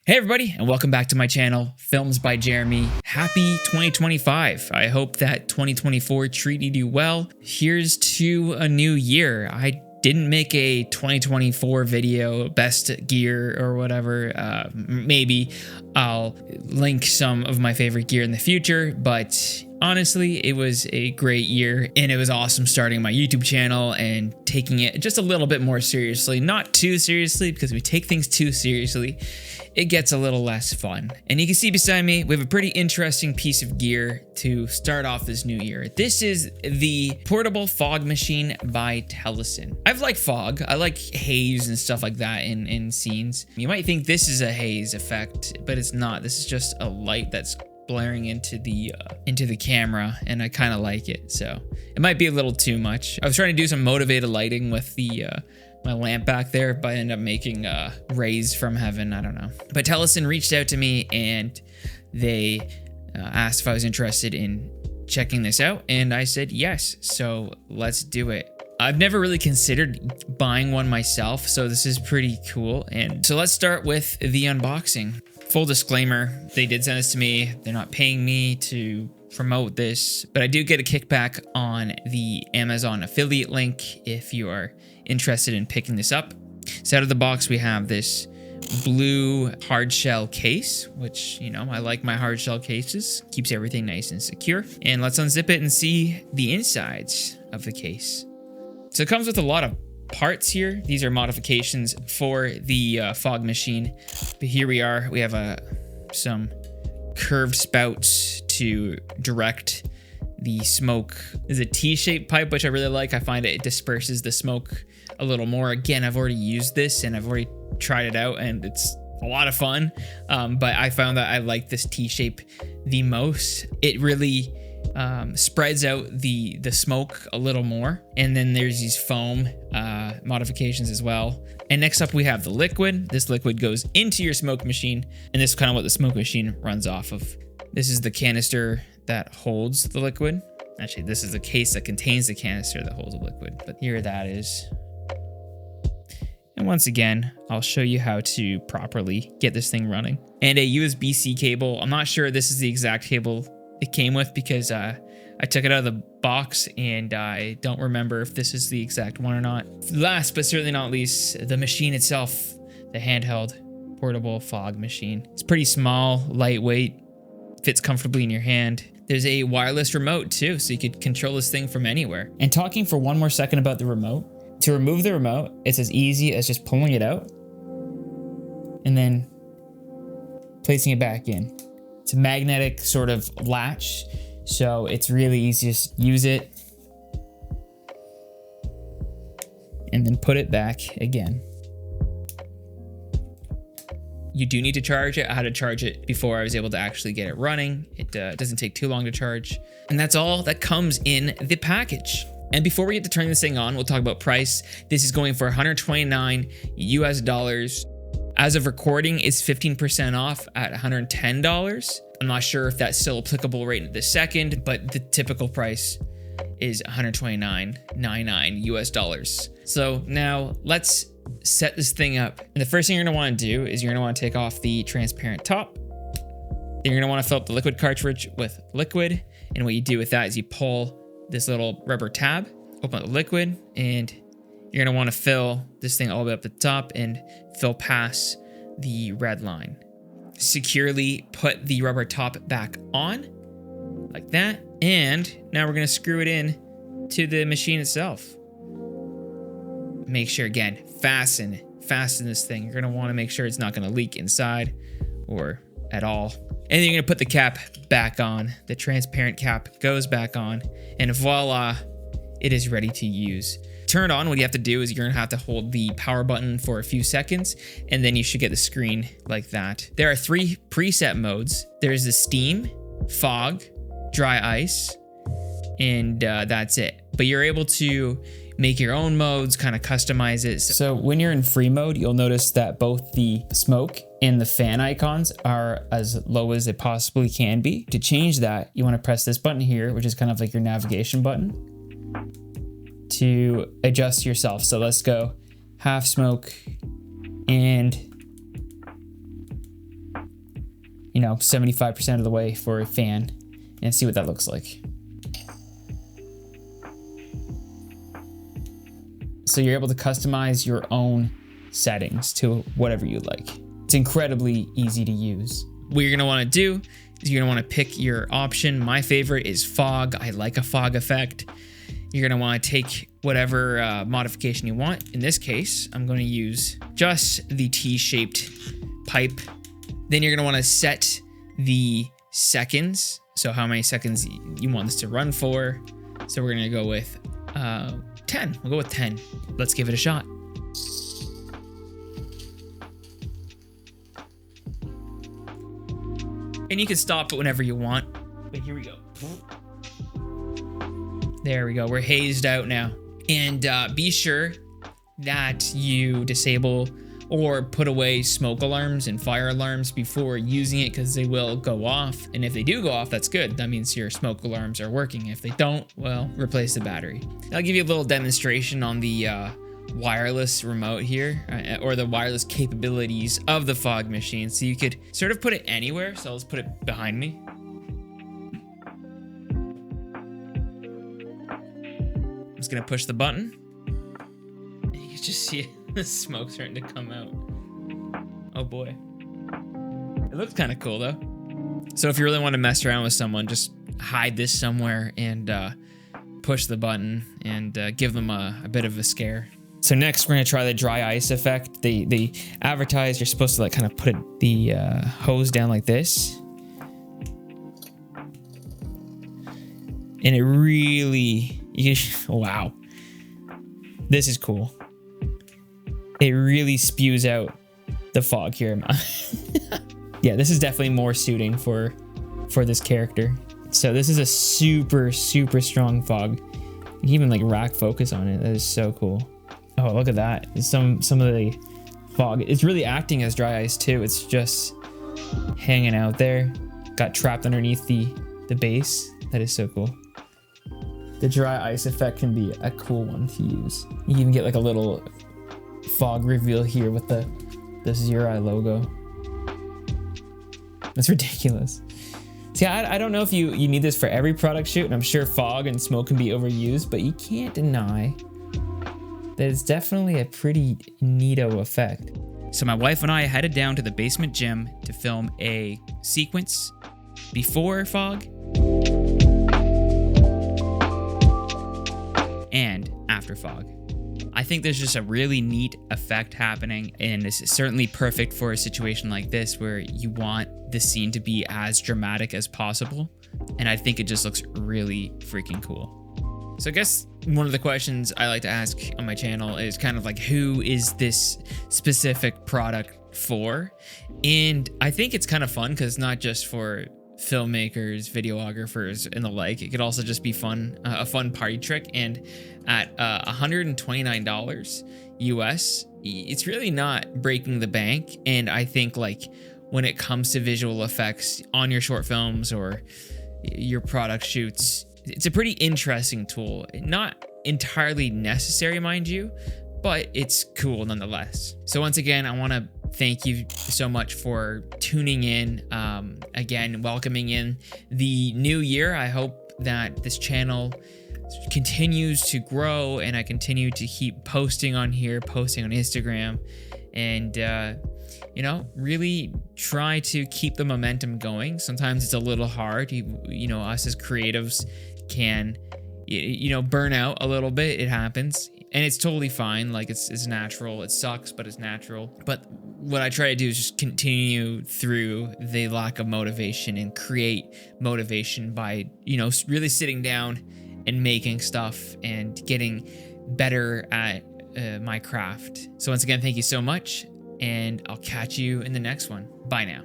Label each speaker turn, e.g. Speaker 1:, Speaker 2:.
Speaker 1: Hey everybody, and welcome back to my channel, Films by Jeremy. Happy 2025. I hope that 2024 treated you well. Here's to a new year. I didn't make a 2024 video, best gear or whatever. Maybe I'll link some of my favorite gear in the future, but honestly, it was a great year and it was awesome starting my YouTube channel and taking it just a little bit more seriously. Not too seriously, because if we take things too seriously, it gets a little less fun. And you can see beside me, we have a pretty interesting piece of gear to start off this new year. This is the portable fog machine by Telesin. I've liked fog. I like haze and stuff like that in scenes. You might think this is a haze effect, but it's not. This is just a light that's blaring into the camera, and I kind of like it. So it might be a little too much. I was trying to do some motivated lighting with the my lamp back there, but I ended up making rays from heaven. I don't know. But Telesin reached out to me and they asked if I was interested in checking this out, and I said yes. So let's do it. I've never really considered buying one myself, so this is pretty cool. And so let's start with the unboxing. Full disclaimer, they did send this to me. They're not paying me to promote this, but I do get a kickback on the Amazon affiliate link if you are interested in picking this up. So out of the box, we have this blue hard shell case, which, you know, I like my hard shell cases. Keeps everything nice and secure. And let's unzip it and see the insides of the case. So it comes with a lot of parts here. These are modifications for the fog machine. But here we are. We have some curved spouts to direct the smoke. There's a T-shaped pipe, which I really like. I find it disperses the smoke a little more. Again, I've already used this and I've already tried it out and it's a lot of fun. But I found that I like this T-shape the most. It really spreads out the smoke a little more. And then there's these foam modifications as well. And next up we have the liquid. This liquid goes into your smoke machine, and this is kind of what the smoke machine runs off of. This is the canister that holds the liquid. Actually, this is the case that contains the canister that holds the liquid, but here that is. And once again, I'll show you how to properly get this thing running. And a USB-C cable. I'm not sure this is the exact cable it came with because I took it out of the box and I don't remember if this is the exact one or not. Last but certainly not least, the machine itself, the handheld portable fog machine. It's pretty small, lightweight, fits comfortably in your hand. There's a wireless remote too, so you could control this thing from anywhere. And talking for one more second about the remote, to remove the remote, it's as easy as just pulling it out and then placing it back in. It's a magnetic sort of latch, so it's really easy to just use it and then put it back again. You do need to charge it. I had to charge it before I was able to actually get it running. It doesn't take too long to charge. And that's all that comes in the package. And before we get to turn this thing on, we'll talk about price. This is going for $129 US. As of recording, it's 15% off at $110. I'm not sure if that's still applicable right this second, but the typical price is $129.99 US. So now let's set this thing up. And the first thing you're gonna wanna do is you're gonna wanna take off the transparent top. Then you're gonna wanna fill up the liquid cartridge with liquid. And what you do with that is you pull this little rubber tab, open up the liquid, and you're gonna wanna fill this thing all the way up the top and fill past the red line. Securely put the rubber top back on, like that. And now we're gonna screw it in to the machine itself. Make sure, again, fasten this thing. You're gonna wanna make sure it's not gonna leak inside or at all. And then you're gonna put the cap back on. The transparent cap goes back on, and voila, it is ready to use. Turn it on, what you have to do is you're gonna have to hold the power button for a few seconds, and then you should get the screen like that. There are 3 preset modes. There's the steam, fog, dry ice, and that's it. But you're able to make your own modes, kind of customize it. So when you're in free mode, you'll notice that both the smoke and the fan icons are as low as they possibly can be. To change that, you wanna press this button here, which is kind of like your navigation button, to adjust yourself. So let's go half smoke and 75% of the way for a fan and see what that looks like. So you're able to customize your own settings to whatever you like. It's incredibly easy to use. What you're gonna wanna do is you're gonna wanna pick your option. My favorite is fog. I like a fog effect. You're gonna wanna take whatever modification you want. In this case, I'm gonna use just the T-shaped pipe. Then you're gonna wanna set the seconds. So how many seconds you want this to run for. So we're gonna go with 10. We'll go with 10. Let's give it a shot. And you can stop it whenever you want. But here we go. There we go. We're hazed out now. And be sure that you disable or put away smoke alarms and fire alarms before using it, because they will go off. And if they do go off, that's good. That means your smoke alarms are working. If they don't, well, replace the battery. I'll give you a little demonstration on the wireless remote here, or the wireless capabilities of the fog machine. So you could sort of put it anywhere. So let's put it behind me. I'm just gonna push the button. And you can just see the smoke starting to come out. Oh boy. It looks kind of cool though. So if you really want to mess around with someone, just hide this somewhere and push the button and give them a bit of a scare. So next we're gonna try the dry ice effect. They advertise you're supposed to like kind of put the hose down like this. And it really, wow. This is cool. It really spews out the fog here. Yeah, this is definitely more suiting for this character. So this is a super, super strong fog. You can even like rack focus on it. That is so cool. Oh, look at that. Some of the fog. It's really acting as dry ice too. It's just hanging out there. Got trapped underneath the base. That is so cool. The dry ice effect can be a cool one to use. You even get like a little fog reveal here with the Zerai logo. That's ridiculous. See, I don't know if you need this for every product shoot, and I'm sure fog and smoke can be overused, but you can't deny that it's definitely a pretty neato effect. So my wife and I headed down to the basement gym to film a sequence before fog and after fog. I think there's just a really neat effect happening, and this is certainly perfect for a situation like this where you want the scene to be as dramatic as possible, and I think it just looks really freaking cool. So I guess one of the questions I like to ask on my channel is kind of like, who is this specific product for? And I think it's kind of fun because it's not just for filmmakers, videographers, and the like. It could also just be fun, a fun party trick. And at $129 US, it's really not breaking the bank. And I think like when it comes to visual effects on your short films or your product shoots, it's a pretty interesting tool. Not entirely necessary, mind you, but it's cool nonetheless. So once again, I want to thank you so much for tuning in, again, welcoming in the new year. I hope that this channel continues to grow and I continue to keep posting on here, posting on Instagram, and really try to keep the momentum going. Sometimes it's a little hard. Us as creatives can burn out a little bit. It happens, and it's totally fine. Like it's natural. It sucks, but it's natural. But what I try to do is just continue through the lack of motivation and create motivation by really sitting down and making stuff and getting better at my craft. So once again, thank you so much, and I'll catch you in the next one. Bye now.